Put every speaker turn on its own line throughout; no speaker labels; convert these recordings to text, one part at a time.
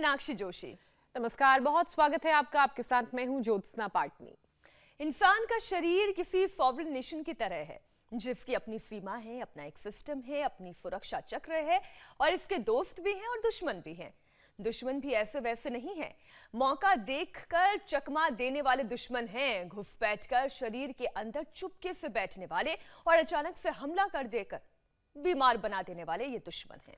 मीनाक्षी जोशी।
नमस्कार, बहुत स्वागत है आपका। आपके साथ मैं हूं ज्योत्सना पाटनी।
इंसान का शरीर किसी सॉवरेन नेशन की तरह है जिसकी अपनी सीमा है, अपना एक सिस्टम है, अपनी सुरक्षा चक्र है और इसके दोस्त भी हैं और दुश्मन भी हैं। दुश्मन भी ऐसे वैसे नहीं है, मौका देखकर चकमा देने वाले दुश्मन हैं। घुसपैठ कर शरीर के अंदर चुपके से बैठने वाले और अचानक से हमला कर देकर बीमार बना देने वाले ये दुश्मन हैं।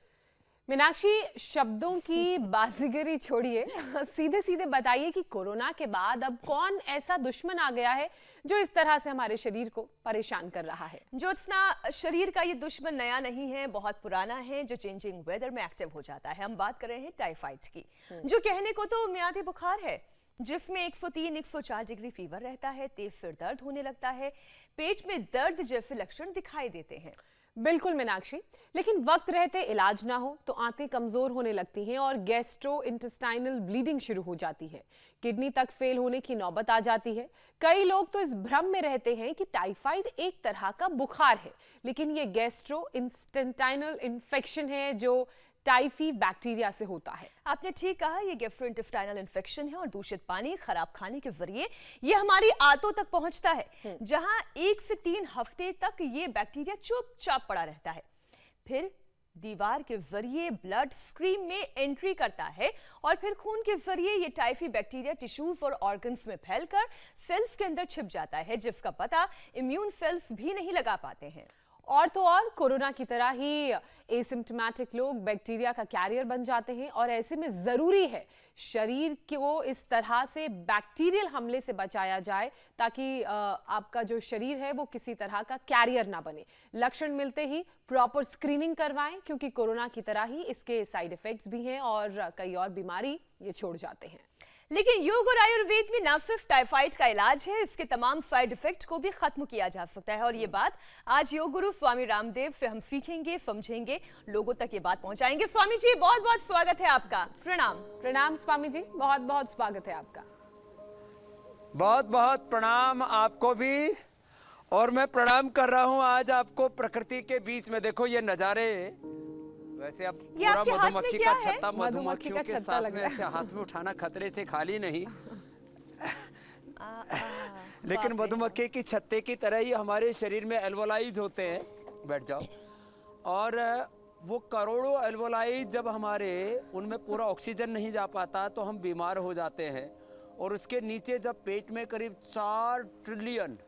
मीनाक्षी, शब्दों की बाजीगरी छोड़िए, सीधे सीधे बताइए कि कोरोना के बाद अब कौन ऐसा दुश्मन आ गया है जो इस तरह से हमारे शरीर को परेशान कर रहा है।
ज्योत्सना, शरीर का ये दुश्मन नया नहीं है, बहुत पुराना है, जो चेंजिंग वेदर में एक्टिव हो जाता है। हम बात कर रहे हैं टाइफाइड की, जो कहने को तो म्यादी बुखार है, जिसमें 103-104 डिग्री फीवर रहता है, तेज सिर दर्द होने लगता है, पेट में दर्द जैसे लक्षण दिखाई देते हैं।
बिल्कुल मीनाक्षी, लेकिन वक्त रहते इलाज ना हो तो आंतें कमजोर होने लगती हैं और गैस्ट्रो इंटेस्टाइनल ब्लीडिंग शुरू हो जाती है। किडनी तक फेल होने की नौबत आ जाती है। कई लोग तो इस भ्रम में रहते हैं कि टाइफाइड एक तरह का बुखार है, लेकिन ये गैस्ट्रो इंटेस्टाइनल इन्फेक्शन है जो टाइफी बैक्टीरिया से होता है।
आपने ठीक कहा, ये गैस्ट्रोइंटेस्टाइनल इन्फेक्शन है और दूषित पानी, खराब खाने के जरिए ये हमारी आंतों तक पहुंचता है, जहां 1 से 3 हफ्ते तक ये बैक्टीरिया चुपचाप पड़ा रहता है। फिर दीवार के जरिए ब्लड स्ट्रीम में एंट्री करता है और फिर खून के जरिए ये टाइफी बैक्टीरिया टिश्यूज और ऑर्गन्स में फैलकर सेल्स के अंदर छिप जाता है, जिसका पता इम्यून सेल्स भी नहीं लगा पाते हैं।
और तो और कोरोना की तरह ही एसिम्प्टोमेटिक लोग बैक्टीरिया का कैरियर बन जाते हैं और ऐसे में जरूरी है शरीर को इस तरह से बैक्टीरियल हमले से बचाया जाए ताकि आपका जो शरीर है वो किसी तरह का कैरियर ना बने। लक्षण मिलते ही प्रॉपर स्क्रीनिंग करवाएं, क्योंकि कोरोना की तरह ही इसके साइड इफेक्ट्स भी हैं और कई और बीमारी ये छोड़ जाते हैं।
लेकिन योग और आयुर्वेद में न सिर्फ टाइफाइड का इलाज है, इसके तमाम साइड इफेक्ट को भी खत्म किया जा सकता है। और ये बात आज योग गुरु स्वामी रामदेव से हम सीखेंगे, समझेंगे, लोगों तक ये बात पहुंचाएंगे। स्वामी जी, बहुत बहुत स्वागत है आपका। प्रणाम।
प्रणाम स्वामी जी, बहुत बहुत स्वागत है आपका।
बहुत बहुत प्रणाम आपको भी। और मैं प्रणाम कर रहा हूँ आज आपको प्रकृति के बीच में। देखो ये नजारे, वैसे अब पूरा मधुमक्खी का छत्ता मधुमक्खियों के साथ में ऐसे हाथ में उठाना खतरे से खाली नहीं लेकिन मधुमक्खी की छत्ते की तरह ही हमारे शरीर में एल्वोलाइज होते हैं। बैठ जाओ। और वो करोड़ों एल्वोलाइज जब हमारे उनमें पूरा ऑक्सीजन नहीं जा पाता तो हम बीमार हो जाते हैं। और उसके नीचे जब पेट में करीब 4 ट्रिलियन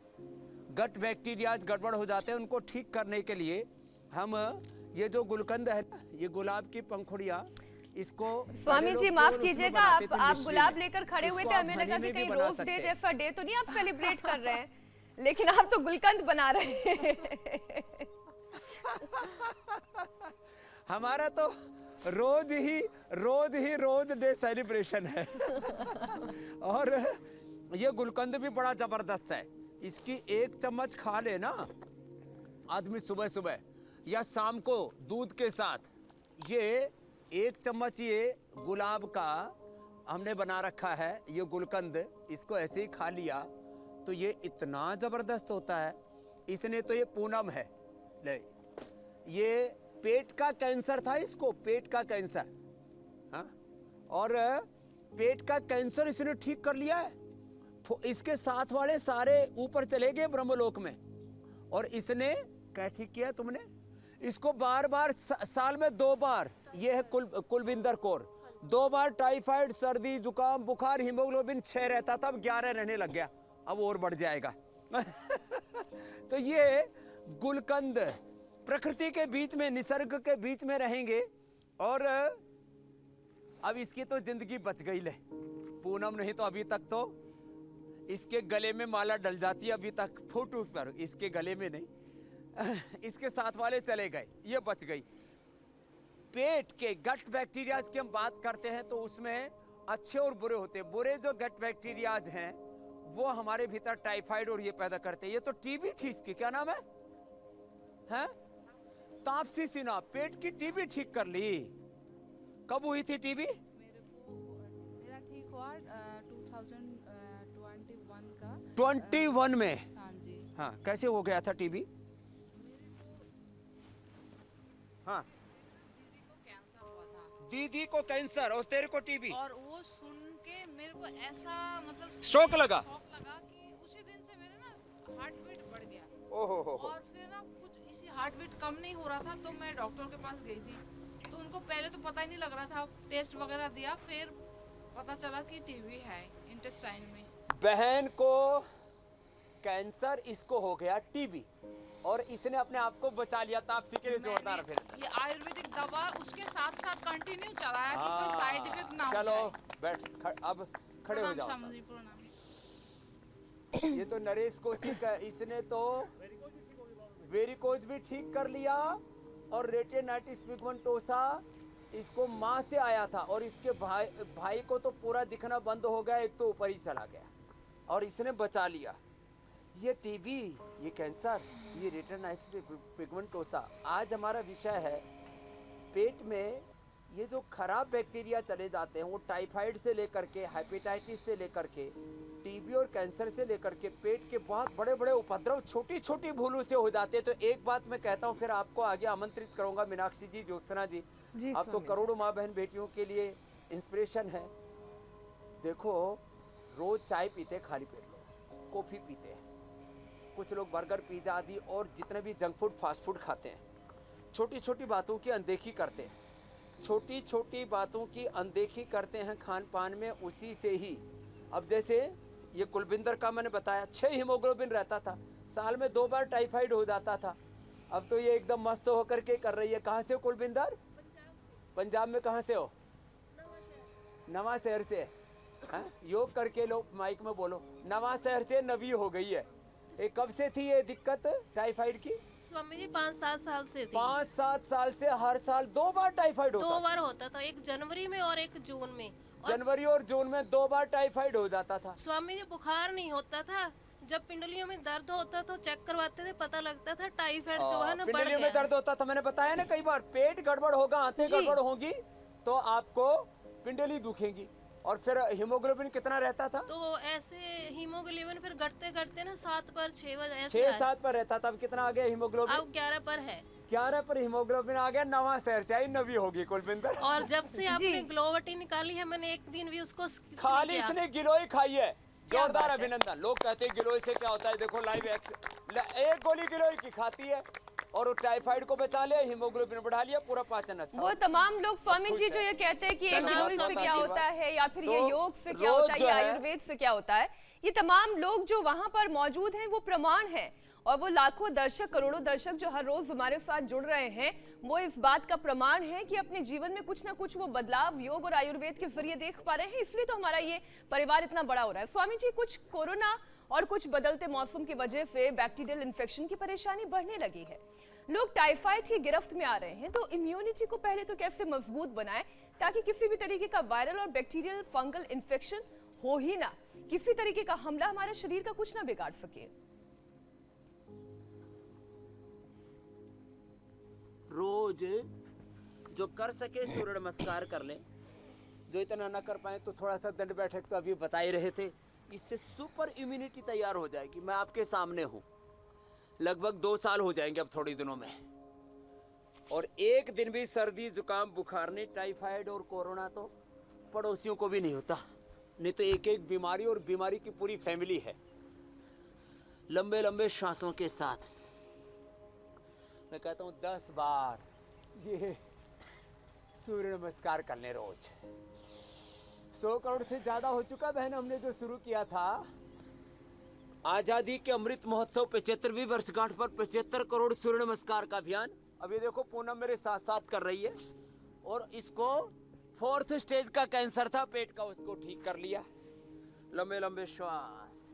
गट बैक्टीरियाज गड़बड़ हो जाते हैं, उनको ठीक करने के लिए हम ये जो गुलकंद है, ये गुलाब की पंखुड़ियाँ, इसको
स्वामी जी माफ कीजिएगा, आप गुलाब लेकर खड़े हुए थे, हमें लगा कि कहीं रोज डे जैसा डे तो नहीं आप सेलिब्रेट कर रहे हैं, लेकिन आप तो गुलकंद बना रहे हैं।
हमारा तो रोज डे सेलिब्रेशन है। और ये गुलकंद भी बड़ा जबरदस्त है। इसकी 1 चम्मच खा ले ना आदमी सुबह सुबह या शाम को दूध के साथ, ये 1 चम्मच ये गुलाब का हमने बना रखा है, ये गुलकंद, इसको ऐसे ही खा लिया तो ये इतना जबरदस्त होता है। इसने तो ये पूनम है, ले ये पेट का कैंसर था, इसको पेट का कैंसर, हाँ, और पेट का कैंसर इसने ठीक कर लिया है। इसके साथ वाले सारे ऊपर चले गए ब्रह्मलोक में। और इसने क्या ठीक किया तुमने? इसको बार बार साल में 2 बार, ये है कुलविंदर कौर, 2 बार टाइफाइड, सर्दी, जुकाम, बुखार, हीमोग्लोबिन 6 रहता था, अब 11 रहने लग गया, अब और बढ़ जाएगा। तो ये गुलकंद प्रकृति के बीच में, निसर्ग के बीच में रहेंगे। और अब इसकी तो जिंदगी बच गई ले पूनम, नहीं तो अभी तक तो इसके गले में माला डल जाती है, अभी तक फोटो पर, इसके गले में नहीं। इसके साथ वाले चले गए, ये बच गई। पेट के गट बैक्टीरियाज की हम बात करते हैं तो उसमें अच्छे और बुरे होते हैं। बुरे जो गट बैक्टीरियाज हैं वो हमारे भीतर टाइफाइड और ये पैदा करते हैं। ये तो टीबी थी, इसकी क्या नाम है? हैं? तापसी सिन्हा पेट की टीबी ठीक कर ली। कब हुई थी टीबी?
मेरा ठीक हुआ 2021 का
21 में।
हाँ जी।
हाँ, कैसे हो गया था टीबी? हाँ, दीदी को कैंसर और तेरे को टीबी।
और वो सुन के मेरे को ऐसा मतलब
शौक लगा।
शौक लगा कि उसी दिन से मेरे ना हार्ट बीट बढ़ गया।
ओहो हो।
और फिर ना कुछ इसी हार्ट बीट कम नहीं हो रहा था, तो मैं डॉक्टर के पास गई थी। तो उनको पहले तो पता ही नहीं लग रहा था, टेस्ट वगैरह दिया, फिर पता चला कि टीबी है इंटेस्टाइन में।
बहन को कैंसर, इसको हो गया टीबी, और इसने अपने आप को बचा लिया। तापसी के लिए जोरदार फिर।
ये आयुर्वेदिक दवा उसके साथ साथ कंटिन्यू चलाया कि कोई साइड इफेक्ट ना हो
चलो
जाए।
बैठ, अब खड़े हो जाओ
प्रणाम
सब।
जी, प्रणाम।
ये तो नरेश कोशिक है, इसने तो वेरिकोज भी ठीक कर लिया, और रेटिनाइटिस पिगमेंटोसा इसको माँ से आया था, और इसके भाई को तो पूरा दिखना बंद हो गया, एक तो ऊपर ही चला गया, और इसने बचा लिया। ये टीबी, ये कैंसर, ये रेटिनाइटिस पिगमेंटोसा। आज हमारा विषय है पेट में ये जो खराब बैक्टीरिया चले जाते हैं, वो टाइफाइड से लेकर के हेपेटाइटिस से लेकर के टीबी और कैंसर से लेकर के पेट के बहुत बड़े बड़े उपद्रव छोटी छोटी भूलों से हो जाते हैं। तो एक बात मैं कहता हूँ, फिर आपको आगे आमंत्रित करूंगा, मीनाक्षी जी, ज्योत्सना जी, आप तो करोड़ों माँ बहन बेटियों के लिए इंस्पिरेशन है। देखो, रोज चाय पीते खाली पेट लोग, कॉफी पीते हैं, कुछ लोग बर्गर पिज्जा आदि और जितने भी जंक फूड फास्ट फूड खाते हैं, छोटी छोटी बातों की अनदेखी करते हैं, छोटी छोटी बातों की अनदेखी करते हैं खान पान में। उसी से ही अब जैसे ये कुलविंदर का मैंने बताया 6 हीमोग्लोबिन रहता था, साल में 2 बार टाइफाइड हो जाता था, अब तो ये एकदम मस्त होकर के कर रही है। कहाँ से हो कुलविंदर? पंजाब में कहाँ से हो? नवा शहर से। हाँ? योग करके लो, माइक में बोलो। नवा शहर से नवी हो गई है। ये कब से थी ये दिक्कत टाइफाइड की?
स्वामी जी 5-7 साल से थी।
5-7 साल से हर साल 2 बार टाइफाइड होता
2 बार होता था, एक जनवरी में और एक जून में।
जनवरी और जून में 2 बार टाइफाइड हो जाता था।
स्वामी जी बुखार नहीं होता था, जब पिंडलियों में दर्द होता तो चेक करवाते थे, पता लगता था टाइफाइड जो है ना बढ़
पिंडलियों में
गया।
दर्द होता था, मैंने बताया ना कई बार। पेट गड़बड़ होगा, आंतें गड़बड़ होगी तो आपको पिंडली दुखेगी। और फिर हीमोग्लोबिन कितना रहता था?
तो ऐसे हीमोग्लोबिन फिर घटते घटते ना 7 पर 6 पर ऐसे
6-7 पर रहता था। अब कितना आ गया हीमोग्लोबिन?
अब 11 पर है।
11 पर हीमोग्लोबिन आ गया। नवा शहर से नवी होगी कुलविंदर।
और जब से आपने ग्लोवटी निकाली है, मैंने एक दिन भी उसको skip नहीं
खाली
किया।
इसने गिलोय खाई है। जोरदार
बात है।
अभिनंदन। लोग कहते हैं गिलोय से क्या होता है, देखो लाइव एक गोली गिलोय की खाती है और वो टाइफाइड को बचा लिया, हीमोग्लोबिन बढ़ा लिया, पूरा पाचन अच्छा।
वो तमाम लोग स्वामी जी जो ये कहते हैं कि ये
चलो,
गिलोय
बस
से
अब
क्या
ऐसी
होता
बात।
है, या फिर ये
तो
योग से क्या
रोज
होता है,
जो
ये
है-
आयुर्वेद से क्या होता है, ये तमाम लोग जो वहां पर मौजूद हैं वो प्रमाण है। और वो लाखों दर्शक, करोड़ों दर्शक जो हर रोज हमारे साथ जुड़ रहे हैं, वो इस बात का प्रमाण है कि अपने जीवन में कुछ ना कुछ वो बदलाव योग और आयुर्वेद के जरिए देख पा रहे हैं। इसलिए तो हमारा ये परिवार इतना बड़ा हो रहा है। स्वामी जी, कुछ कोरोना और कुछ बदलते मौसम की वजह से बैक्टीरियल इन्फेक्शन की परेशानी बढ़ने लगी है, लोग टाइफाइड की गिरफ्त में आ रहे हैं। तो इम्यूनिटी को पहले तो कैसे मजबूत बनाएं ताकि किसी भी तरीके का वायरल और बैक्टीरियल फंगल इन्फेक्शन हो ही ना, किसी तरीके का हमला हमारे शरीर का कुछ ना बिगाड़ सके।
रोज जो कर सके सूर्य नमस्कार कर ले, जो इतना ना कर पाए तो थोड़ा सा दंड बैठक तो अभी बता ही रहे थे, इससे सुपर इम्यूनिटी तैयार हो जाएगी। मैं आपके सामने हूं, लगभग 2 साल हो जाएंगे अब थोड़ी दिनों में, और एक दिन भी सर्दी जुकाम बुखार नहीं, टाइफाइड और कोरोना तो पड़ोसियों को भी नहीं होता। नहीं तो एक एक बीमारी, और बीमारी की पूरी फैमिली है। लंबे लंबे श्वासों के साथ मैं कहता हूं 10 बार ये सूर्य नमस्कार करने रोज। 100 करोड़ से ज्यादा हो चुका बहन, हमने जो शुरू किया था आजादी के अमृत महोत्सव 75वीं वर्षगांठ पर 75 करोड़ सूर्य नमस्कार का अभियान। अब ये देखो पूनम मेरे साथ साथ कर रही है, और इसको 4th स्टेज का कैंसर था पेट का, उसको ठीक कर लिया। लंबे लंबे श्वास,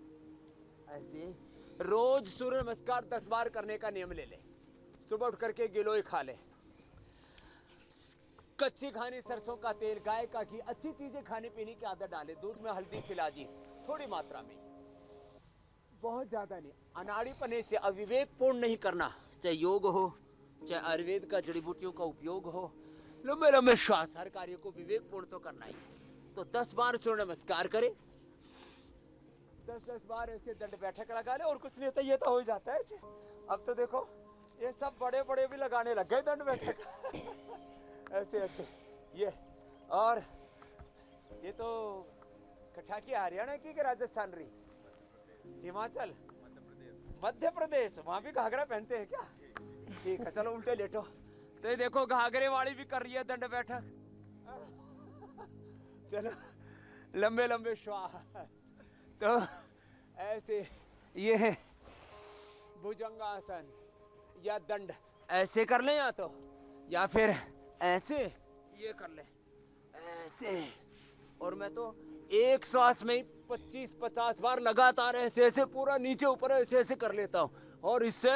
ऐसे रोज सूर्य नमस्कार 10 बार करने का नियम ले ले। सुबह उठ करके गिलोय खा ले, कच्ची खानी, सरसों का तेल, गाय का घी, अच्छी चीजें खाने पीने की आदत डाले। दूध में हल्दी सिलाजी थोड़ी मात्रा में, बहुत ज्यादा नहीं। अनाड़ी पने से अविवेक पूर्ण नहीं करना, चाहे योग हो चाहे आयुर्वेद का जड़ी बूटियों का उपयोग हो। लंबे लंबे श्वास, हर कार्य को विवेक पूर्ण तो करना ही। तो 10 बार सूर्य नमस्कार करे, 10-10 बार ऐसे दंड बैठक लगा ले, और कुछ नहीं होता, ये तो हो जाता है ऐसे। अब तो देखो ये सब बड़े बड़े भी लगाने लग गए दंड बैठक ऐसे ऐसे। ये और ये तो कठाकी हरियाणा की कि राजस्थान रही? हिमाचल, मध्य प्रदेश। वहां भी घाघरा पहनते हैं क्या? ठीक है, चलो उल्टे लेटो। तो ये देखो घाघरे वाली भी कर रही है दंड बैठक। चलो लंबे लंबे श्वास। तो ऐसे ये है भुजंगासन या दंड, ऐसे कर ले या फिर ऐसे ये कर ले, ऐसे। और मैं तो एक सांस में 25-50 बार लगातार ऐसे ऐसे पूरा नीचे ऊपर ऐसे ऐसे कर लेता हूँ और इससे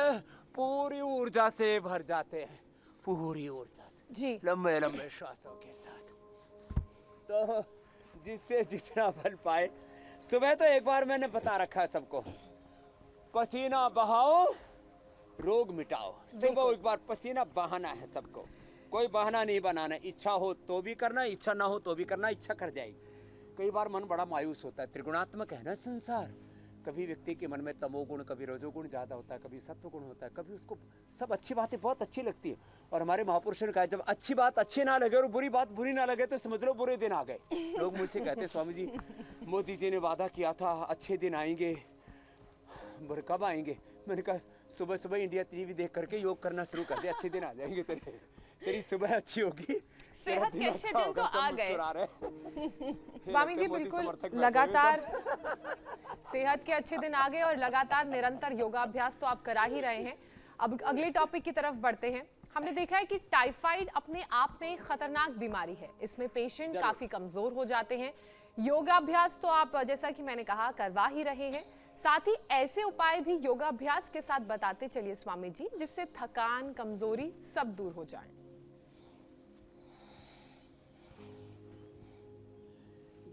पूरी ऊर्जा से भर जाते हैं, पूरी ऊर्जा से
जी।
लंबे लंबे श्वासों के साथ। तो जिससे जितना बल पाए। सुबह तो एक बार मैंने बता रखा है सबको, पसीना बहाओ रोग मिटाओ। सुबह एक बार पसीना बहाना है सबको, कोई बहाना नहीं बनाना। इच्छा हो तो भी करना, इच्छा ना हो तो भी करना, इच्छा कर जाएगी। कई बार मन बड़ा मायूस होता है, त्रिगुणात्मक है ना संसार। कभी व्यक्ति के मन में तमोगुण, कभी रजोगुण ज़्यादा होता है, कभी सत्वगुण होता है, कभी उसको सब अच्छी बातें बहुत अच्छी लगती है। और हमारे महापुरुषों ने कहा जब अच्छी बात अच्छी ना लगे और बुरी बात बुरी ना लगे तो समझ लो बुरे दिन आ गए। लोग मुझसे कहते स्वामी जी मोदी जी ने वादा किया था अच्छे दिन आएंगे, कब आएंगे? मैंने कहा सुबह सुबह इंडिया टीवी देख करके योग करना शुरू कर दे, अच्छे दिन आ जाएंगे तेरे। तेरी सुबह अच्छी होगी,
सेहत के अच्छे दिन तो आ गए।
स्वामी जी बिल्कुल लगातार सेहत के अच्छे दिन आ गए और लगातार निरंतर योगाभ्यास तो आप करा ही रहे हैं। अब अगले टॉपिक की तरफ बढ़ते हैं। हमने देखा है कि टाइफाइड अपने आप में एक खतरनाक बीमारी है, इसमें पेशेंट काफी कमजोर हो जाते हैं। योगाभ्यास तो आप जैसा कि मैंने कहा करवा ही रहे हैं, साथ ही ऐसे उपाय भी योगाभ्यास के साथ बताते चलिए स्वामी जी, जिससे थकान कमजोरी सब दूर हो जाए।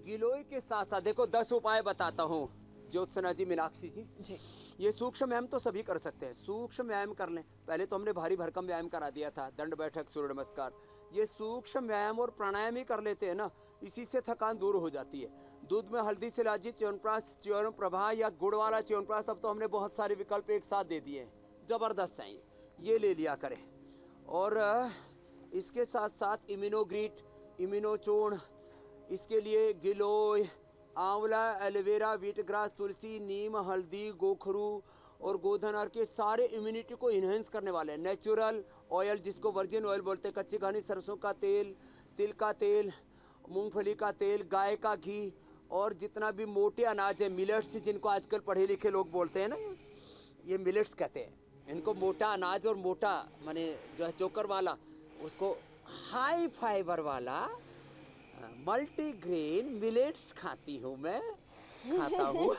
गिलोय के साथ साथ देखो 10 उपाय बताता हूँ ज्योत्सना जी, मीनाक्षी जी।
जी
ये सूक्ष्म व्यायाम तो सभी कर सकते हैं, सूक्ष्म व्यायाम कर लें। पहले तो हमने भारी भरकम व्यायाम करा दिया था, दंड बैठक सूर्य नमस्कार। ये सूक्ष्म व्यायाम और प्राणायाम ही कर लेते हैं ना, इसी से थकान दूर हो जाती है। दूध में हल्दी शिलाजी, च्यवनप्राश, च्यवनप्रभा या गुड़ वाला च्यवनप्राश, अब तो हमने बहुत सारे विकल्प एक साथ दे दिए हैं, जबरदस्त हैं ये ले लिया करें। और इसके साथ साथ इम्यूनोग्रीट, इम्यूनोचूर्ण, इसके लिए गिलोय, आंवला, एलोवेरा, वीटग्रास, तुलसी, नीम, हल्दी, गोखरू और गोधन अर्क के सारे इम्यूनिटी को इन्हेंस करने वाले हैं। नेचुरल ऑयल जिसको वर्जिन ऑयल बोलते हैं, कच्ची घानी सरसों का तेल, तिल का तेल, मूंगफली का तेल, गाय का घी और जितना भी मोटे अनाज है, मिलेट्स जिनको आजकल पढ़े लिखे लोग बोलते हैं ना, ये मिलेट्स कहते हैं इनको। मोटा अनाज और मोटा माने जो है चोकर वाला, उसको हाई फाइबर वाला मल्टीग्रेन मिलेट्स खाती हूँ मैं, खाता हूँ।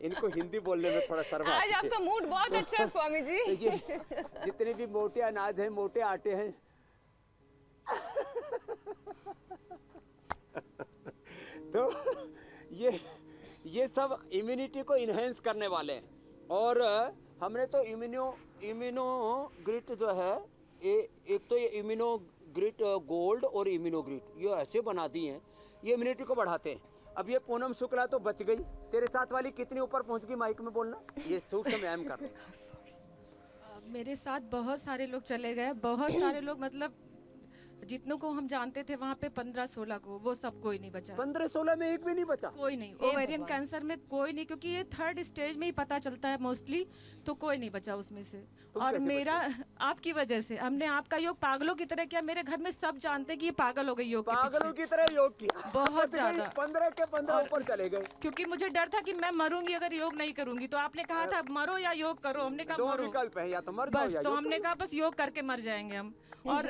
इनको हिंदी बोलने में थोड़ा शर्म आती है।
आज आपका मूड बहुत अच्छा है स्वामी जी।
ये जितने भी मोटे अनाज हैं, मोटे आटे हैं, तो ये सब इम्यूनिटी को इन्हेंस करने वाले हैं। और हमने तो इम्यूनोग्रिट जो है, एक तो ये इम्यूनोग्रिट गोल्ड और इम्यूनोग्रिट ये ऐसे बना दिए हैं, ये इम्यूनिटी को बढ़ाते हैं। अब ये पूनम शुक्ला तो बच गई, तेरे साथ वाली कितनी ऊपर पहुंच गई माइक में बोलना। ये सूक्ष्म व्यायाम कर रहे हैं।
मेरे साथ बहुत सारे लोग चले गए, बहुत सारे लोग, मतलब जितनों को हम जानते थे वहाँ पे 15-16 को, वो सब कोई नहीं बचा।
15-16 में एक भी नहीं बचा?
कोई नहीं। ओवेरियन कैंसर में कोई नहीं, क्योंकि ये 3rd स्टेज में ही पता चलता है मोस्टली, तो कोई नहीं बचा उसमें से। और मेरा आपकी वजह से, हमने आपका योग पागलों की तरह किया। मेरे घर में सब जानते कि ये पागल हो गई योग के पीछे।
पागलों की तरह योग किया,
बहुत ज्यादा।
15 के 15 ऊपर चले गए।
क्योंकि मुझे डर था कि मैं मरूंगी अगर योग नहीं करूंगी, तो आपने कहा था मरो या योग करो। हमने कहा
दो
मरो,
विकल्प है, या तो मर जाओ
बस।
या
तो
योग
हमने कहा बस योग करके मर जाएंगे हम। और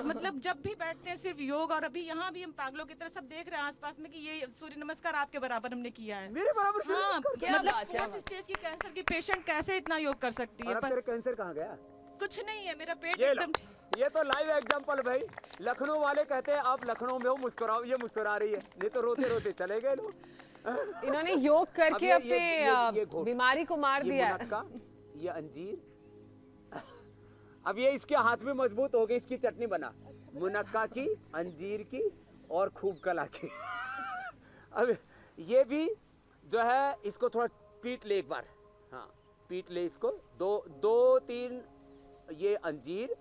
मतलब जब भी बैठते हैं सिर्फ योग। और अभी यहाँ भी हम पागलों की तरह सब देख रहे हैं आसपास में कि ये सूर्य नमस्कार आपके बराबर हमने किया है।
मेरे बराबर सूर्य
हाँ,
नमस्कार?
क्या
मतलब
बात है।
4th स्टेज की कैंसर की पेशेंट कैसे इतना योग कर सकती है?
और अब तेरे कैंसर कहाँ गया?
कुछ नहीं है, मेरा पेट
ये लो,
एकदम।
ये तो लाइव एग्जांपल भाई। लखनऊ वाले कहते हैं आप लखनऊ में हो, मुस्कुराओ, ये मुस्कुरा रही है, नहीं तो रोते रोते चले गए लोग।
इन्होंने योग करके
अब ये
अपने
घोट,
बीमारी को मार
ये
दिया।
मुनक्का, ये अंजीर, अब ये इसके हाथ में मजबूत हो गई, इसकी चटनी बना, मुनक्का की, अंजीर की और खूब कला की। अब ये भी जो है इसको थोड़ा पीट ले एक बार, हाँ पीट ले इसको, 2-3 ये अंजीर,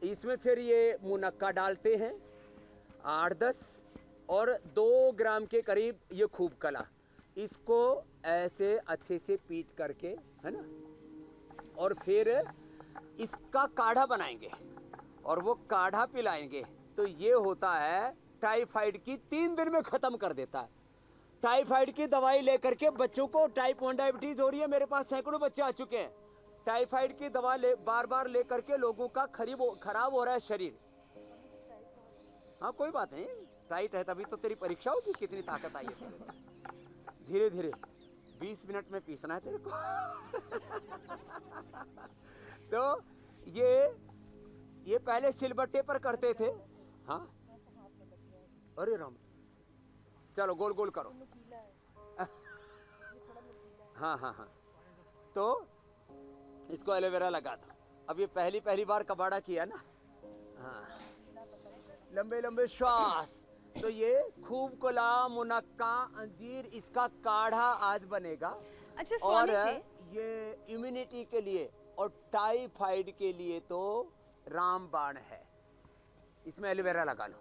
इसमें फिर ये मुनक्का डालते हैं 8-10 और 2 ग्राम के करीब ये खूब कला। इसको ऐसे अच्छे से पीट करके, है ना, और फिर इसका काढ़ा बनाएंगे और वो काढ़ा पिलाएंगे। तो ये होता है टाइफाइड की 3 दिन में खत्म कर देता है। टाइफाइड की दवाई लेकर के बच्चों को, टाइप 1 डायबिटीज हो रही है, मेरे पास सैकड़ों बच्चे आ चुके हैं। टाइफाइड की दवा बार बार लेकर के लोगों का खराब हो रहा है शरीर। हाँ कोई बात नहीं, टाइट है तभी तो तेरी परीक्षा होगी, कितनी ताकत आई है। धीरे धीरे 20 मिनट में पीसना है तेरे को। तो ये पहले सिलबट्टे पर करते थे। हाँ अरे राम, चलो गोल गोल करो। हाँ हाँ हाँ, तो इसको एलोवेरा लगा दो। अब ये पहली बार कबाड़ा किया ना। हाँ, लंबे लंबे श्वास। तो ये खूब कोला, मुनक्का, अंजीर, इसका काढ़ा आज बनेगा।
अच्छा
और
स्वामी जी,
ये इम्यूनिटी के लिए और टाइफाइड के लिए तो रामबाण है। इसमें एलोवेरा लगा लो।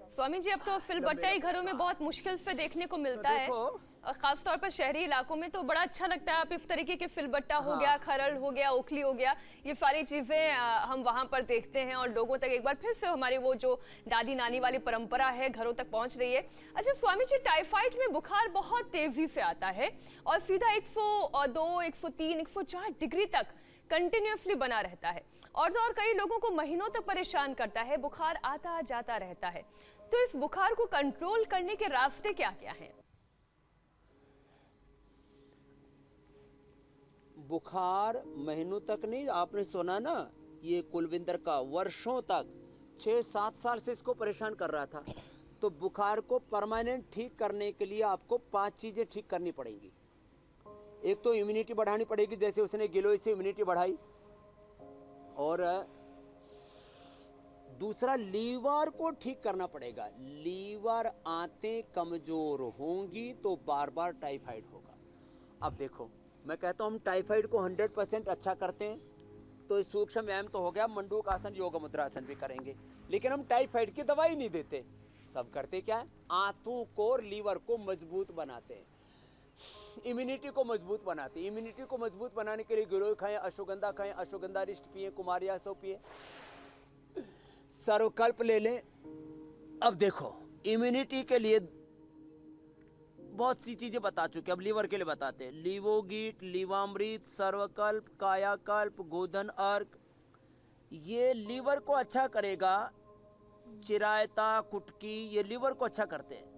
स्वामी जी, अब तो सिलबट्टा ही घरों में बहुत मुश्किल से देखने को मिलता है,
देखो।
और खास तौर पर शहरी इलाकों में तो बड़ा अच्छा लगता है। आप इस तरीके के सिलबट्टा हो गया, खरल हो गया, ओखली हो गया, ये सारी चीजें हम वहां पर देखते हैं और लोगों तक एक बार फिर से हमारी वो जो दादी नानी वाली परंपरा है घरों तक पहुंच रही है। अच्छा स्वामी जी, टाइफाइड में बुखार बहुत तेजी से आता है और सीधा 102, 103, 104 डिग्री तक कंटिन्यूअसली बना रहता है और कई लोगों को महीनों तक परेशान करता है। बुखार आता जाता रहता है। तो इस बुखार को कंट्रोल करने के रास्ते क्या क्या हैं?
बुखार महीनों तक नहीं, आपने सुना ना, ये कुलविंदर का वर्षों तक 6-7 साल से इसको परेशान कर रहा था। तो बुखार को परमानेंट ठीक करने के लिए आपको 5 चीजें ठीक करनी पड़ेंगी। एक तो इम्यूनिटी बढ़ानी पड़ेगी, जैसे उसने गिलोय से इम्यूनिटी बढ़ाई। और दूसरा, लीवर को ठीक करना पड़ेगा। लीवर आंतें कमजोर होंगी तो बार बार टाइफाइड होगा। अब देखो, मैं कहता हूं हम टाइफाइड को 100% अच्छा करते हैं तो सूक्ष्म व्यायाम तो हो गया, मंडूक आसन, योग मुद्रासन भी करेंगे, लेकिन हम टाइफाइड की दवाई नहीं देते। तब करते क्या है, आंतों को और लीवर को मजबूत बनाते हैं, इम्यूनिटी को मजबूत बनाते हैं। इम्यूनिटी को मजबूत बनाने के लिए गिलोय खाएं, अश्वगंधा खाएं, अश्वगंधा रिष्ट पिए, कुमारियासो पिए, सर्वकल्प ले लें। अब देखो, इम्यूनिटी के लिए बहुत सी चीजें बता चुके, अब लीवर के लिए बताते हैं। लीवोगीट, लीवामृत, सर्वकल्प, कायाकल्प, गोधन अर्क, ये लीवर को अच्छा करेगा। चिरायता, कुटकी, ये लीवर को अच्छा करते हैं।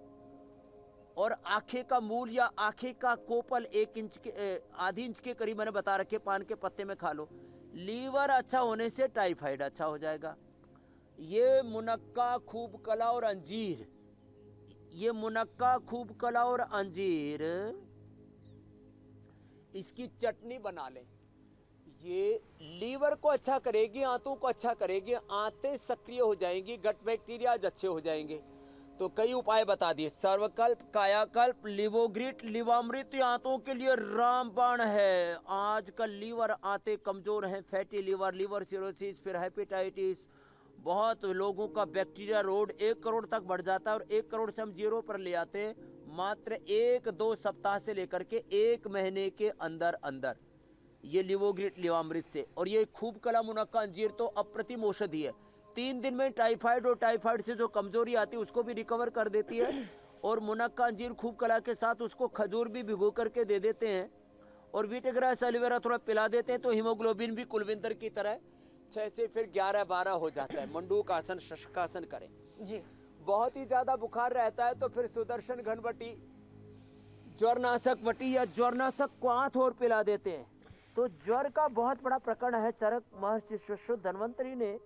और आंखें का मूल या आंखें का कोपल 1 इंच के, आधी इंच के करीब मैंने बता रखे, पान के पत्ते में खा लो। लीवर अच्छा होने से टाइफाइड अच्छा हो जाएगा। ये मुनक्का, खूब कला और अंजीर, ये मुनक्का, खूब कला और अंजीर, इसकी चटनी बना लें। ये लीवर को अच्छा करेगी, आंतों को अच्छा करेगी, आंतें सक्रिय हो जाएंगी, गट बैक्टीरिया अच्छे हो जाएंगे। तो कई उपाय बता दिए, सर्वकल्प, कायाकल्प, लिवोग्रिट, लिवामृत आंतों के लिए रामबाण है। आजकल लीवर आंतें कमजोर हैं, फैटी लीवर, लिवर सिरोसिस, फिर हेपेटाइटिस, बहुत लोगों का बैक्टीरिया लोड 1 करोड़ तक बढ़ जाता है और 1 करोड़ से हम 0 पर ले आते हैं मात्र 1-2 सप्ताह से लेकर के 1 महीने के अंदर अंदर, ये लिवोग्रिट, लिवामृत से। और ये खूब कला, मुनक्का, अंजीर तो अप्रतिम औषधि है। 3 दिन में टाइफाइड और टाइफाइड से जो कमजोरी आती है उसको भी रिकवर कर देती है। और मुनक्का, अंजीर, खूब कला के साथ उसको खजूर भी भिगो करके दे देते हैं और वीटग्रास, एलोवेरा थोड़ा पिला देते हैं, तो हीमोग्लोबिन भी कुलविंदर की तरह 6 से फिर 11-12 हो जाता है। मंडूक आसन, शशकासन करें
जी।
बहुत ही ज्यादा बुखार रहता है तो फिर सुदर्शन घनवटी, ज्वरनाशक वटी या ज्वरनाशक क्वाथ और पिला देते हैं। तो ज्वर का बहुत बड़ा प्रकरण है। चरक महर्षि सुश्रुत धन्वंतरी ने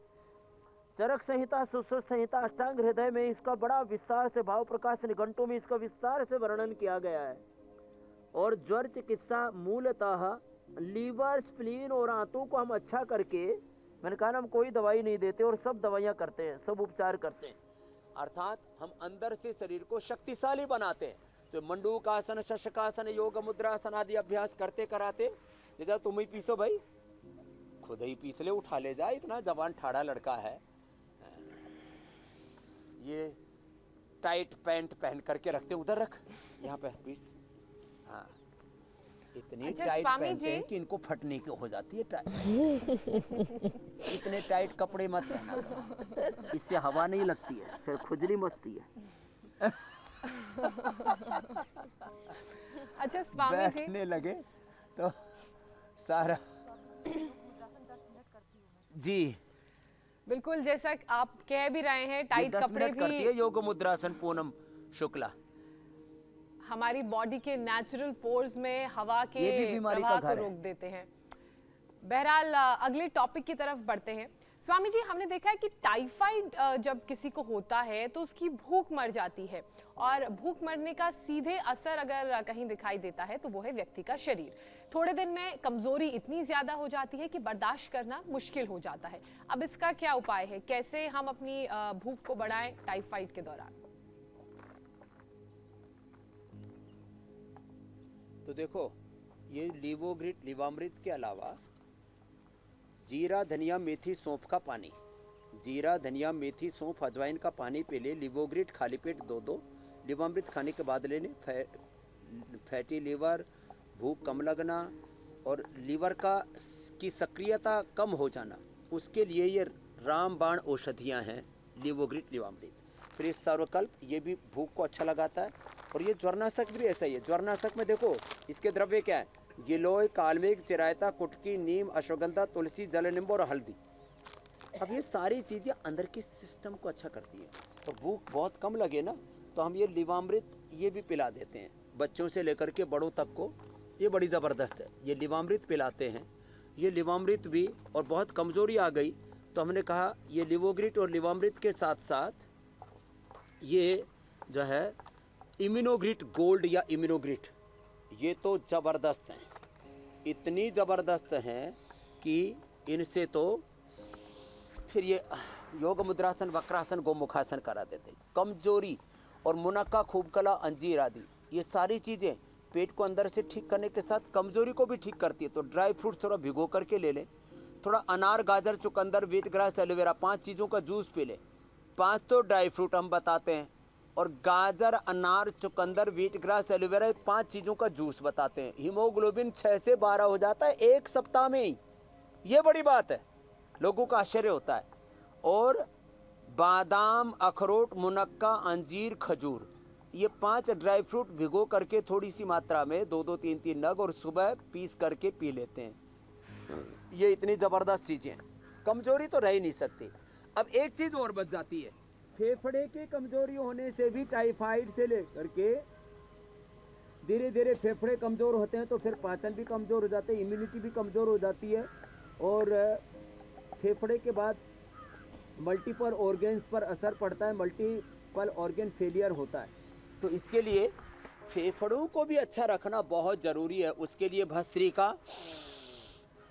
चरक संहिता, सुश्रुत संहिता, अष्टांग हृदय में इसका बड़ा विस्तार से, भाव प्रकाश निघंटों में इसका विस्तार से वर्णन किया गया है। और ज्वर चिकित्सा मूलतः लीवर, स्प्लीन और आंतों को हम अच्छा करके, मैंने कहा ना हम कोई दवाई नहीं देते और सब दवाइयां करते हैं, सब उपचार करते हैं, अर्थात हम अंदर से शरीर को शक्तिशाली बनाते हैं। तो मंडूक आसन, शशकासन, योग मुद्रासन आदि अभ्यास करते कराते, जा तुम ही पीसो भाई, खुद ही पीस ले, उठा ले जा, इतना जवान ठाड़ा लड़का है। ये टाइट पैंट पहन करके रखते हैं, उधर रख, यहाँ पे पीस। हाँ, इतनी
अच्छा,
टाइट
स्वामी
पहनते
जी।
हैं कि इनको फटने की हो जाती है टाइट। इतने टाइट कपड़े मत पहना करो, इससे हवा नहीं लगती है, फिर खुजली मचती है।
अच्छा स्वामी जी,
बैठने लगे तो सारा जी,
बिल्कुल जैसा कि आप कह भी रहे हैं,
ये
टाइट
10
कपड़े
मिनट करती
भी
है योग मुद्रासन पूनम शुक्ला।
हमारी बॉडी के नेचुरल पोर्स में हवा के
ये भी बीमारी का
प्रवाह को
घर है।
रोक देते हैं। बहरहाल अगले टॉपिक की तरफ बढ़ते हैं। स्वामी जी, हमने देखा है कि टाइफाइड जब किसी को होता है तो उसकी भूख मर जाती है, और भूख मरने का सीधे असर अगर कहीं दिखाई देता है तो वो है व्यक्ति का शरीर। थोड़े दिन में कमजोरी इतनी ज्यादा हो जाती है कि बर्दाश्त करना मुश्किल हो जाता है। अब इसका क्या उपाय है? कैसे हम अपनी भूख को बढ़ाएं टाइफाइड के दौरान?
तो देखो, ये लीवोग्रिट लीवामृत के अलावा जीरा धनिया मेथी सौंफ का पानी, जीरा धनिया मेथी सौंफ अजवाइन का पानी पी ले। लीवोग्रिट खाली पेट 2-2, लीवामृत खाने के बाद लेने। फैटी लीवर, भूख कम लगना और लीवर की सक्रियता कम हो जाना, उसके लिए ये रामबाण औषधियाँ हैं लीवोग्रिट लीवामृत। फिर इस सर्वकल्प, ये भी भूख को अच्छा लगाता है। और ये ज्वरनाशक भी ऐसा ही है। ज्वरनाशक में देखो इसके द्रव्य क्या है, गिलोय, कालमेघ, चिरायता, कुटकी, नीम, अश्वगंधा, तुलसी, जल नींबू और हल्दी। अब ये सारी चीज़ें अंदर के सिस्टम को अच्छा करती है। तो भूख बहुत कम लगे ना, तो हम ये लीवामृत ये भी पिला देते हैं बच्चों से लेकर के बड़ों तक को। ये बड़ी ज़बरदस्त है, ये लीवामृत पिलाते हैं। ये लीवामृत भी, और बहुत कमज़ोरी आ गई तो हमने कहा ये लीवोग्रिट और लीवामृत के साथ साथ ये जो है इम्यूनोग्रिट गोल्ड या इम्यूनोग्रिट, ये तो ज़बरदस्त हैं, इतनी ज़बरदस्त हैं कि इनसे तो फिर ये योग मुद्रासन, वक्रासन, गोमुखासन करा देते। कमजोरी और मुनक्का, खूबकला, अंजीर आदि, ये सारी चीज़ें पेट को अंदर से ठीक करने के साथ कमजोरी को भी ठीक करती है। तो ड्राई फ्रूट्स थोड़ा भिगो करके ले लें, थोड़ा अनार, गाजर, चुकंदर, व्हीट ग्रास, एलोवेरा, 5 चीज़ों का जूस पी लें। 5 तो ड्राई फ्रूट हम बताते हैं, और गाजर, अनार, चुकंदर, व्हीट ग्रास, एलोवेरा, 5 चीज़ों का जूस बताते हैं। हीमोग्लोबिन 6 से 12 हो जाता है 1 सप्ताह में ही, ये बड़ी बात है, लोगों का आश्चर्य होता है। और बादाम, अखरोट, मुनक्का, अंजीर, खजूर, ये 5 ड्राई फ्रूट भिगो करके थोड़ी सी मात्रा में 2-2, 3-3 नग, और सुबह पीस करके पी लेते हैं। ये इतनी ज़बरदस्त चीज़ें हैं, कमजोरी तो रह ही नहीं सकती। अब एक चीज़ और बच जाती है, फेफड़े की कमजोरी होने से भी, टाइफाइड से लेकर के धीरे धीरे फेफड़े कमज़ोर होते हैं, तो फिर पाचन भी कमज़ोर हो जाते हैं, इम्यूनिटी भी कमज़ोर हो जाती है, और फेफड़े के बाद मल्टीपल ऑर्गन्स पर असर पड़ता है, मल्टीपल ऑर्गन फेलियर होता है। तो इसके लिए फेफड़ों को भी अच्छा रखना बहुत ज़रूरी है। उसके लिए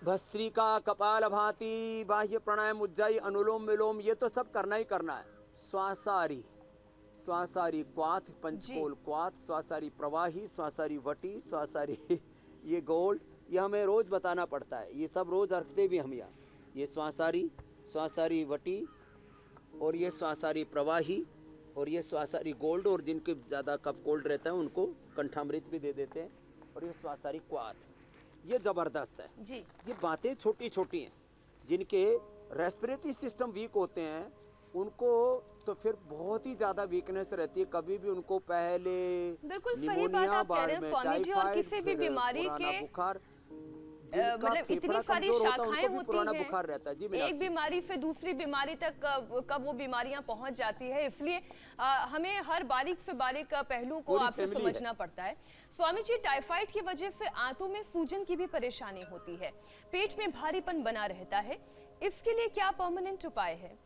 भस्त्रिका, कपालभाति, बाह्य प्राणायाम, उज्जाई, अनुलोम विलोम, ये तो सब करना ही करना है। श्वासारी, श्वासारी क्वाथ, पंचकोल क्वाथ, श्वासारी प्रवाही, श्वासारी वटी, श्वासारी ये गोल्ड, ये हमें रोज़ बताना पड़ता है, ये सब रोज़ रखते भी हम यहाँ। ये श्वासारी, श्वासारी वटी, और ये श्वासारी प्रवाही, और ये श्वासारी गोल्ड, और जिनके ज़्यादा कफ कोल्ड रहता है उनको कंठामृत भी दे देते हैं, और ये श्वासारी क्वाथ, ये ज़बरदस्त है
जी।
ये बातें छोटी छोटी हैं। जिनके रेस्पिरेटरी सिस्टम वीक होते हैं उनको तो फिर बहुत ही ज़्यादा वीकनेस रहती है, कभी भी उनको पहले
बिल्कुल सही बात
निमोनिया,
आप कह
बाद
रहे हैं
में
स्वामी जी। और
टाइफाइड,
किसी भी
फिर
बीमारी
पुराना
के
बुखार, जिनका
मतलब इतनी
फेफड़ा
सारी
कमजोर होता है,
शाखाएं
उनको भी
होती
पुराना
हैं,
बुखार रहता है। जी
एक
मीनाक्षी।
बीमारी से दूसरी बीमारी तक कब वो बीमारियां पहुंच जाती है, इसलिए हमें हर बारीक से बारीक पहलू को
पूरी
आपसे
फैमिली है।
समझना पड़ता है। स्वामी जी, टाइफाइड की वजह से आंतों में सूजन की भी परेशानी होती है, पेट में भारीपन बना रहता है, इसके लिए क्या परमानेंट उपाय है?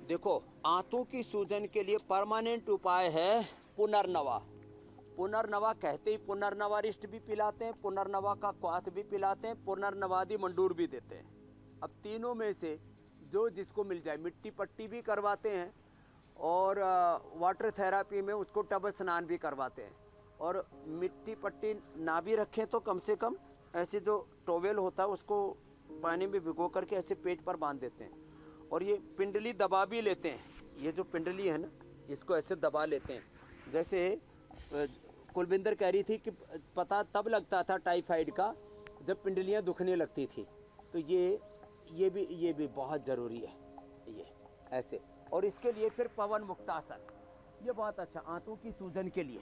देखो, आंतों की सूजन के लिए परमानेंट उपाय है पुनर्नवा। पुनर्नवा कहते ही पुनर्नवारिष्ट भी पिलाते हैं, पुनर्नवा का क्वाथ भी पिलाते हैं, पुनर्नवादी मंडूर भी देते हैं। अब तीनों में से जो जिसको मिल जाए, मिट्टी पट्टी भी करवाते हैं, और वाटर थेरापी में उसको टब स्नान भी करवाते हैं। और मिट्टी पट्टी ना भी रखें तो कम से कम ऐसे जो टॉवेल होता है उसको पानी में भिगो करके ऐसे पेट पर बांध देते हैं और ये पिंडली दबा भी लेते हैं। ये जो पिंडली है ना, इसको ऐसे दबा लेते हैं। जैसे कुलविंदर कह रही थी कि पता तब लगता था टाइफाइड का जब पिंडलियाँ दुखने लगती थी। तो ये भी बहुत ज़रूरी है, ये ऐसे। और इसके लिए फिर पवन मुक्तासन, ये बहुत अच्छा आंतों की सूजन के लिए,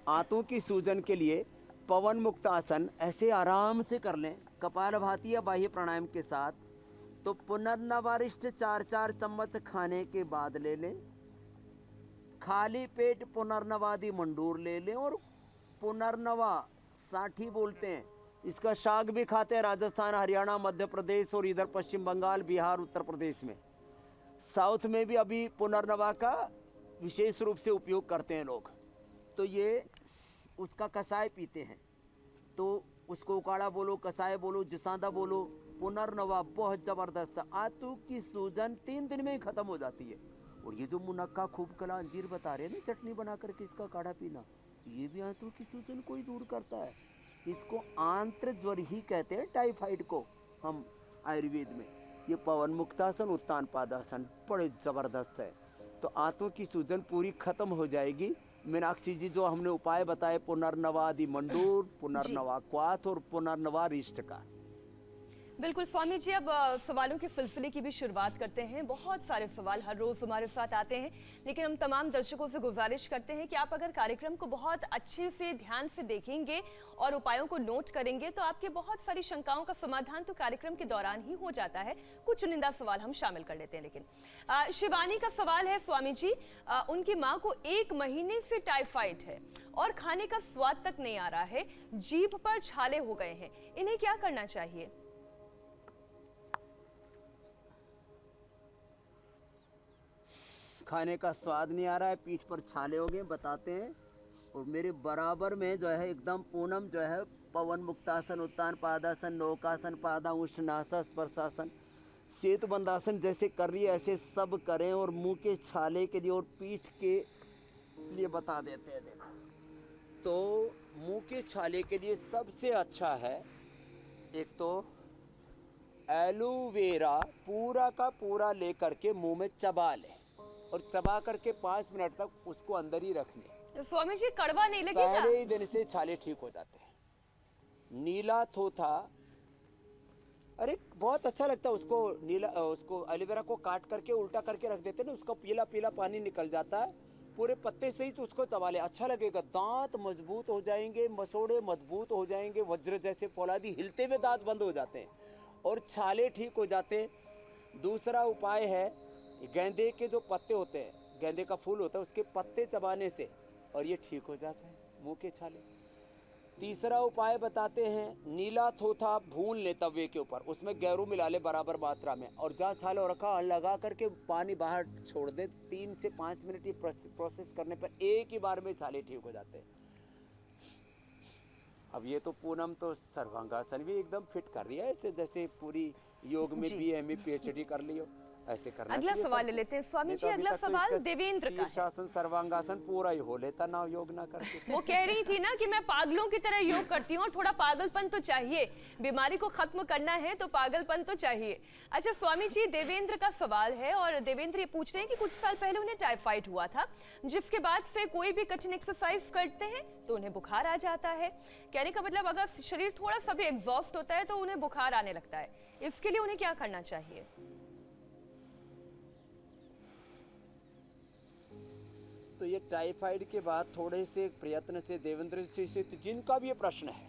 आंतों की सूजन के लिए पवन मुक्तासन ऐसे आराम से कर लें कपालभाति या बाह्य प्राणायाम के साथ। तो पुनर्नवारिष्ट 4-4 चम्मच खाने के बाद ले लें। खाली पेट पुनर्नवादी मंडूर ले लें। और पुनर्नवा साठी बोलते हैं, इसका शाक भी खाते हैं राजस्थान, हरियाणा, मध्य प्रदेश और इधर पश्चिम बंगाल, बिहार, उत्तर प्रदेश में। साउथ में भी अभी पुनर्नवा का विशेष रूप से उपयोग करते हैं लोग। तो ये उसका कसाय पीते हैं। तो उसको उकाड़ा बोलो, कसाय बोलो, जसांदा बोलो, पुनर्नवा बहुत ज़बरदस्त है। आंतों की सूजन 3 दिन में ही ख़त्म हो जाती है। और ये जो मुनक्का खूब कला अंजीर बता रहे हैं ना, चटनी बना करके इसका काढ़ा पीना, ये भी आंतों की सूजन को ही दूर करता है। इसको आंत्र ज्वर ही कहते हैं, टाइफाइड को हम आयुर्वेद में। ये पवन मुक्तासन, उत्तान पादासन बड़े ज़बरदस्त है। तो आंतों की सूजन पूरी खत्म हो जाएगी। मीनाक्षी जी जो हमने उपाय बताए, पुनर्नवादि मंडूर, पुनर्नवा क्वाथ और पुनर्नवा रिष्ट का।
बिल्कुल स्वामी जी, अब सवालों के सिलसिले की भी शुरुआत करते हैं। बहुत सारे सवाल हर रोज हमारे साथ आते हैं, लेकिन हम तमाम दर्शकों से गुजारिश करते हैं कि आप अगर कार्यक्रम को बहुत अच्छे से ध्यान से देखेंगे और उपायों को नोट करेंगे तो आपके बहुत सारी शंकाओं का समाधान तो कार्यक्रम के दौरान ही हो जाता है। कुछ चुनिंदा सवाल हम शामिल कर लेते हैं। लेकिन शिवानी का सवाल है स्वामी जी, उनकी माँ को 1 महीने से टाइफाइड है और खाने का स्वाद तक नहीं आ रहा है, जीभ पर छाले हो गए हैं, इन्हें क्या करना चाहिए?
खाने का स्वाद नहीं आ रहा है, पीठ पर छाले हो गए, बताते हैं। और मेरे बराबर में जो है एकदम पूनम जो है पवन मुक्तासन, उत्तान पादासन, नौकासन, पादांशनासन, स्पर्शासन, सेतु बंदासन जैसे कर रही है ऐसे सब करें। और मुंह के छाले के लिए और पीठ के लिए बता देते हैं। देखो, तो मुंह के छाले के लिए सबसे अच्छा है, एक तो एलोवेरा पूरा का पूरा लेकर के मुंह में चबा ले और चबा करके 5 मिनट तक उसको अंदर ही रखने।
स्वामी जी कड़वा नहीं लगेगा?
पहले ही दिन से छाले ठीक हो जाते हैं। नीला थोथा, अरे बहुत अच्छा लगता है उसको। उसको एलोवेरा को काट करके उल्टा करके रख देते हैं ना, उसका पीला पीला पानी निकल जाता है, पूरे पत्ते से ही तो उसको चबा ले, अच्छा लगेगा। दांत मजबूत हो जाएंगे, मसोड़े मजबूत हो जाएंगे, वज्र जैसे फौलादी हिलते हुए दांत बंद हो जाते हैं और छाले ठीक हो जाते हैं। दूसरा उपाय है, गेंदे के जो पत्ते होते हैं, गेंदे का फूल होता है, उसके पत्ते चबाने से और ये ठीक हो जाता है मुंह के छाले। तीसरा उपाय बताते हैं, नीला थोथा भून ले तवे के ऊपर, उसमें गैरू मिला ले बराबर मात्रा में और जहाँ छाले रखा लगा करके पानी बाहर छोड़ दे। 3 से 5 मिनट ये प्रोसेस करने पर एक ही बार में छाले ठीक हो जाते हैं। अब ये तो पूनम तो सर्वांगासन भी एकदम फिट कर रही है, ऐसे जैसे पूरी योग में BA PhD कर ली हो, ऐसे करना
अगला
चाहिए।
सवाल ले लेते हैं स्वामी जी। अगला सवाल देवेंद्र का है।
शीर्षासन सर्वांगासन पूरा ही हो लेता ना योग ना करके।
वो कह रही थी ना कि मैं पागलों की तरह योग करती हूँ और थोड़ा पागलपन तो चाहिए, बीमारी को खत्म करना है तो पागलपन तो चाहिए। अच्छा स्वामी जी, देवेंद्र का सवाल है और देवेंद्र ये पूछ रहे हैं कि कुछ साल पहले उन्हें टाइफाइड हुआ था, जिसके बाद से कोई भी कठिन एक्सरसाइज करते हैं तो उन्हें बुखार आ जाता है। कहने का मतलब अगर शरीर थोड़ा सा भी एग्जॉस्ट होता है तो उन्हें बुखार आने लगता है, इसके लिए उन्हें क्या करना चाहिए?
तो ये टाइफाइड के बाद थोड़े से प्रयत्न से देवेंद्र से जिनका भी ये प्रश्न है,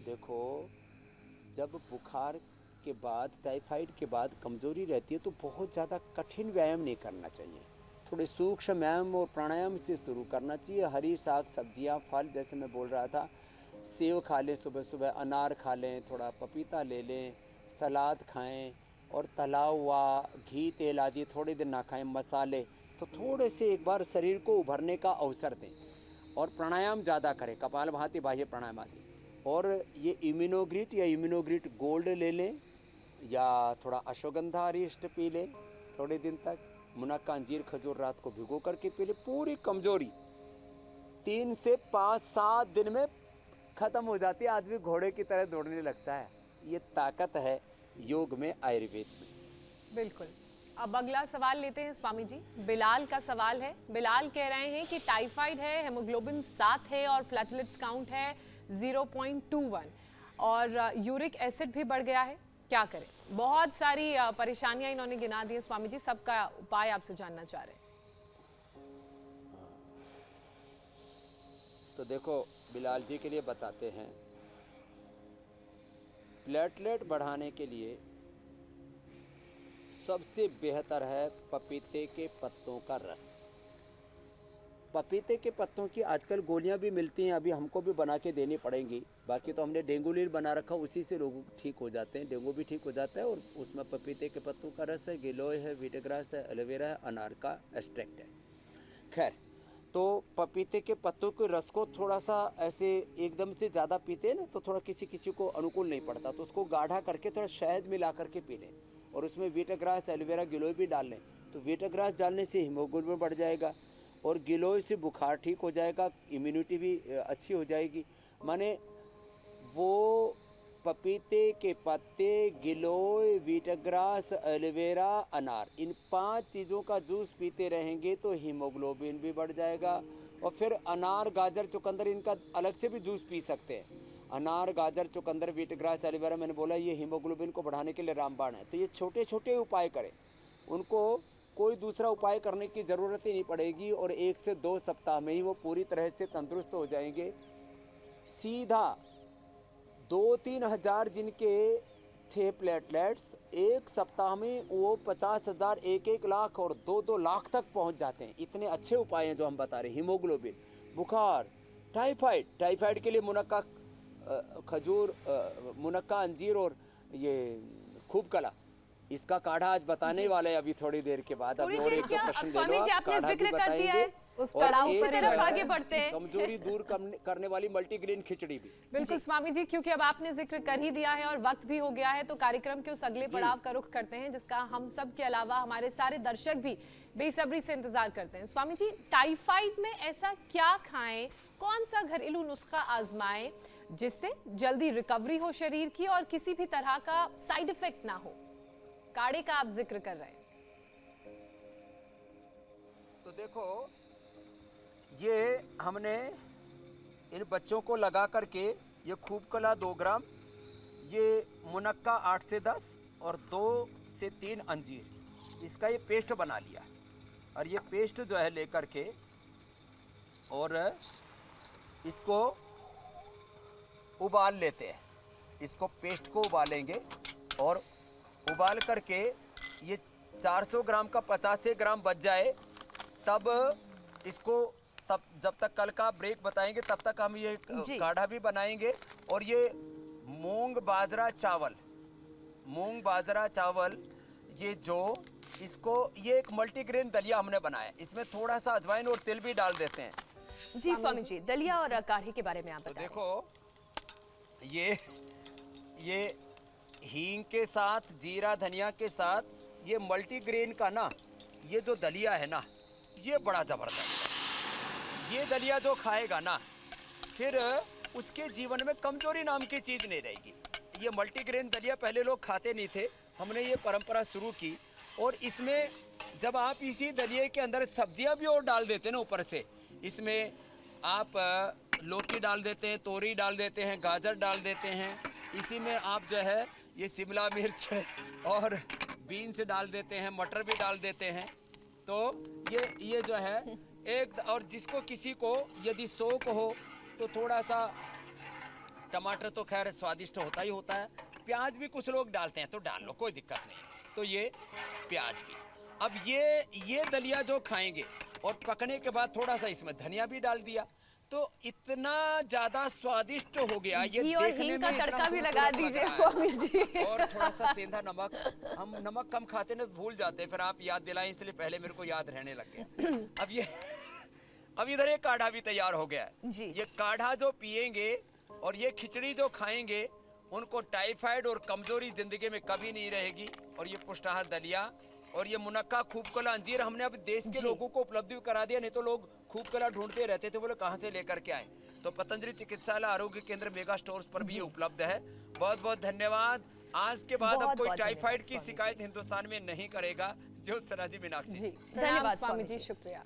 देखो जब बुखार के बाद, टाइफाइड के बाद कमजोरी रहती है तो बहुत ज़्यादा कठिन व्यायाम नहीं करना चाहिए, थोड़े सूक्ष्म व्यायाम और प्राणायाम से शुरू करना चाहिए। हरी साग सब्जियां, फल, जैसे मैं बोल रहा था, सेव खा लें सुबह सुबह, अनार खा लें, थोड़ा पपीता ले लें, सलाद खाएं और तला हुआ घी तेल आदि थोड़े दिन ना खाएं, मसाले, तो थोड़े से एक बार शरीर को उभरने का अवसर दें और प्राणायाम ज़्यादा करें, कपालभाति, बाह्य प्राणायाम आदि। और ये इम्यूनोग्रिट या इम्यूनोग्रिट गोल्ड ले लें या थोड़ा अश्वगंधा अरिष्ट पी लें थोड़े दिन तक। मुनक्का, अंजीर, खजूर रात को भिगो करके पी लें। पूरी कमजोरी 3 से 5-7 दिन में ख़त्म हो जाती है, आदमी घोड़े की तरह दौड़ने लगता है। ये ताकत है योग में, आयुर्वेद में।
बिल्कुल। अब अगला सवाल लेते हैं स्वामी जी। बिलाल का सवाल है। बिलाल कह रहे हैं कि टाइफाइड है, हेमोग्लोबिन 7 है और प्लेटलेट्स काउंट है 0.21 और यूरिक एसिड भी बढ़ गया है, क्या करें? बहुत सारी परेशानियां इन्होंने गिना दी है स्वामी जी, सबका उपाय आपसे जानना चाह रहे हैं।
तो देखो बिलाल जी के लिए बताते हैं, प्लेटलेट बढ़ाने के लिए सबसे बेहतर है पपीते के पत्तों का रस। पपीते के पत्तों की आजकल गोलियां भी मिलती हैं, अभी हमको भी बना के देनी पड़ेंगी। बाकी तो हमने डेंगू बना रखा, उसी से लोग ठीक हो जाते हैं, डेंगू भी ठीक हो जाता है। और उसमें पपीते के पत्तों का रस है, गिलोय है, वीटग्रास है, एलोवेरा है, अनार का एक्सट्रैक्ट है। खैर, तो पपीते के पत्तों के रस को थोड़ा सा ऐसे एकदम से ज़्यादा पीते हैं ना, तो थोड़ा किसी किसी को अनुकूल नहीं पड़ता, तो उसको गाढ़ा करके थोड़ा शहद मिला करके पी लें और उसमें वीटग्रास, एलोवेरा, गिलोय भी डाल लें। तो वीटग्रास डालने से हीमोग्लोबिन बढ़ जाएगा और गिलोय से बुखार ठीक हो जाएगा, इम्यूनिटी भी अच्छी हो जाएगी। माने वो पपीते के पत्ते, गिलोय, वीटग्रास, एलोवेरा, अनार, इन 5 चीज़ों का जूस पीते रहेंगे तो हीमोग्लोबिन भी बढ़ जाएगा। और फिर अनार, गाजर, चुकंदर, इनका अलग से भी जूस पी सकते हैं। अनार, गाजर, चुकंदर, वीटग्रास, एलोवेरा, मैंने बोला ये हीमोग्लोबिन को बढ़ाने के लिए रामबाण है। तो ये छोटे छोटे उपाय करें, उनको कोई दूसरा उपाय करने की ज़रूरत ही नहीं पड़ेगी और 1 से 2 सप्ताह में ही वो पूरी तरह से तंदुरुस्त हो जाएंगे। सीधा 2-3 हज़ार जिनके थे प्लेटलेट्स, 1 सप्ताह में वो 50,000, 1-1 लाख और 2-2 लाख तक पहुंच जाते हैं। इतने अच्छे उपाय हैं जो हम बता रहे हैं। हीमोग्लोबिन, बुखार, टाइफाइड के लिए मुनक्का खजूर, मुनक्का अंजीर और ये खूब कला, इसका काढ़ा आज बताने वाले हैं अभी थोड़ी देर के बाद।
थोड़ी
अभी और
देर
1-2
क्या,
प्रश्न
स्वामी
ले लो,
जी आपने
काढ़ा भी
जिक्र कर दिया है,
बताएंगे।
उस
और
पड़ाव
एक
पर
तरफ
जो है,
आगे बढ़ते हैं।
कमजोरी दूर करने वाली मल्टीग्रेन खिचड़ी भी।
बिल्कुल स्वामी जी, क्योंकि अब आपने जिक्र कर ही दिया है और वक्त भी हो गया है, तो कार्यक्रम के उस अगले पड़ाव का रुख करते हैं जिसका हम सब के अलावा हमारे सारे दर्शक भी बेसब्री से इंतजार करते हैं। स्वामी जी, टाइफाइड में ऐसा क्या खाएं, कौन सा घरेलू नुस्खा आजमाएं जिससे जल्दी रिकवरी हो शरीर की और किसी भी तरह का साइड इफेक्ट ना हो? काढ़े का आप जिक्र कर रहे हैं।
तो देखो, ये हमने इन बच्चों को लगा करके, ये खूब कला 2 ग्राम, ये मुनक्का 8 से 10 और 2 से 3 अंजीर, इसका ये पेस्ट बना लिया। और ये पेस्ट जो है लेकर के और इसको उबाल लेते हैं। इसको पेस्ट को उबालेंगे और उबाल करके ये 400 ग्राम का 50 ग्राम बच जाए, तब इसको, तब जब तक कल का ब्रेक बताएंगे तब तक हम ये काढ़ा भी बनाएंगे। और ये मूंग बाजरा चावल, ये जो इसको, ये एक मल्टीग्रेन दलिया हमने बनाया, इसमें थोड़ा सा अजवाइन और तिल भी डाल देते हैं।
जी स्वामी जी, दलिया और काढ़े के बारे में आप
तो
बताएं।
देखो, ये हींग के साथ, जीरा धनिया के साथ, ये मल्टीग्रेन का ना, ये जो दलिया है ना, ये बड़ा ज़बरदस्त है। ये दलिया जो खाएगा ना, फिर उसके जीवन में कमजोरी नाम की चीज़ नहीं रहेगी। ये मल्टीग्रेन दलिया पहले लोग खाते नहीं थे, हमने ये परंपरा शुरू की। और इसमें जब आप इसी दलिये के अंदर सब्जियां भी और डाल देते हैं ना ऊपर से, इसमें आप लौकी डाल देते हैं, तोरी डाल देते हैं, गाजर डाल देते हैं, इसी में आप जो है ये शिमला मिर्च और बीन्स डाल देते हैं, मटर भी डाल देते हैं। तो ये जो है एक, और जिसको किसी को यदि शौक हो तो थोड़ा सा टमाटर तो खैर स्वादिष्ट होता ही होता है, प्याज भी कुछ लोग डालते हैं तो डाल लो, कोई दिक्कत नहीं। तो ये प्याज भी, अब ये दलिया जो खाएंगे और पकने के बाद थोड़ा सा इसमें धनिया भी डाल दिया, तो इतना ज्यादा स्वादिष्ट हो गया ये।
घी और
देखने
हींग
में
का
इतना
तड़का भी लगा
खूबसूरत लग
दीजिए
रहा है।
स्वामी जी।
और थोड़ा सा सेंधा नमक, हम नमक कम खाते ना, भूल जाते, फिर आप याद दिलाएं इसलिए पहले मेरे को याद रहने लग गया। अब इधर एक काढ़ा भी तैयार हो गया है
जी।
ये काढ़ा जो पिएंगे और ये खिचड़ी जो खाएंगे, उनको टाइफाइड और कमजोरी जिंदगी में कभी नहीं रहेगी। और ये पुष्टाहार दलिया और ये मुनक्का, खूब कला, अंजीर हमने अब देश के लोगों को उपलब्ध भी करा दिया, नहीं तो लोग खूब कला ढूंढते रहते थे, बोले कहाँ से लेकर के आए। तो पतंजलि चिकित्सालय आरोग्य केंद्र मेगा स्टोर्स पर भी ये उपलब्ध है। बहुत बहुत धन्यवाद। आज के बाद अब
बहुत
कोई
बहुत
टाइफाइड की
धन्यवाद
शिकायत हिंदुस्तान में नहीं करेगा। ज्योत्सना जी, मीनाक्षी।
जी
धन्यवाद
स्वामी
स्वामी
जी,
जी।
शुक्रिया।